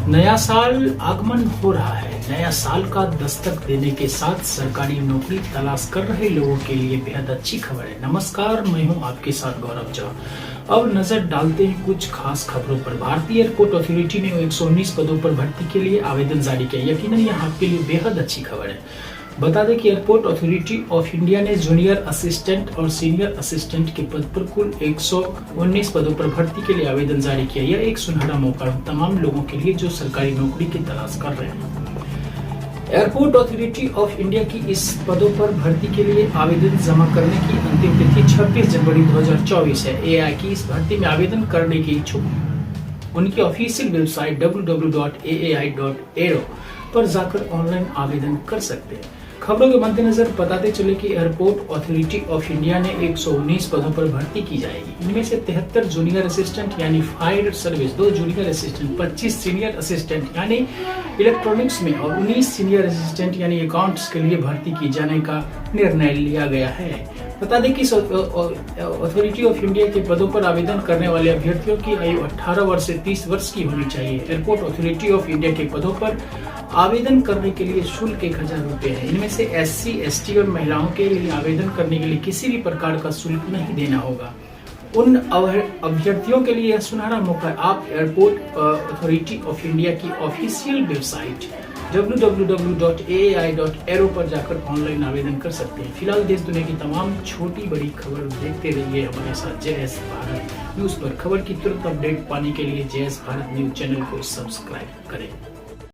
नया साल आगमन हो रहा है। नया साल का दस्तक देने के साथ सरकारी नौकरी तलाश कर रहे लोगों के लिए बेहद अच्छी खबर है। नमस्कार, मैं हूं आपके साथ गौरव झा। अब नजर डालते हैं कुछ खास खबरों पर। भारतीय एयरपोर्ट अथॉरिटी ने 119 पदों पर भर्ती के लिए आवेदन जारी किया। यकीनन यह आपके लिए बेहद अच्छी खबर है। बता दें कि एयरपोर्ट अथॉरिटी ऑफ इंडिया ने जूनियर असिस्टेंट और सीनियर असिस्टेंट के पद पर कुल 119 पदों पर भर्ती के लिए आवेदन जारी किया। यह एक सुनहरा मौका है तमाम लोगों के लिए जो सरकारी नौकरी की तलाश कर रहे हैं। एयरपोर्ट अथॉरिटी ऑफ इंडिया की इस पदों पर भर्ती के लिए आवेदन जमा करने की अंतिम तिथि 26 जनवरी 2024 है। एआई की इस भर्ती में आवेदन करने के इच्छुक उनकी ऑफिशियल वेबसाइट www.aai.aero पर जाकर ऑनलाइन आवेदन कर सकते हैं। खबरों के मद्देनजर बताते चले कि एयरपोर्ट अथॉरिटी ऑफ इंडिया ने 119 पदों पर भर्ती की जाएगी। इनमें से 73 जूनियर असिस्टेंट यानी fire service, 2 junior assistant, 25 senior assistant यानी इलेक्ट्रॉनिक्स में और 19 सीनियर असिस्टेंट यानी अकाउंट्स के लिए भर्ती की जाने का निर्णय लिया गया है। बता दें कि अथॉरिटी ऑफ इंडिया के पदों पर आवेदन करने वाले अभ्यर्थियों की आयु 18 वर्ष से 30 वर्ष की होनी चाहिए। एयरपोर्ट अथॉरिटी ऑफ इंडिया के पदों पर आवेदन करने के लिए शुल्क 1000 रुपए है। इनमें से SC, ST और महिलाओं के लिए आवेदन करने के लिए किसी भी प्रकार का शुल्क नहीं देना होगा। उन अभ्यर्थियों के लिए यह सुनहरा मौका है। आप एयरपोर्ट अथॉरिटी ऑफ इंडिया की ऑफिशियल वेबसाइट www.aai.aero पर जाकर ऑनलाइन आवेदन कर सकते हैं। फिलहाल देश दुनिया की तमाम छोटी बड़ी खबर देखते रहिए हमारे साथ JS भारत न्यूज पर। खबर की तुरंत अपडेट पाने के लिए JS भारत न्यूज चैनल को सब्सक्राइब करें।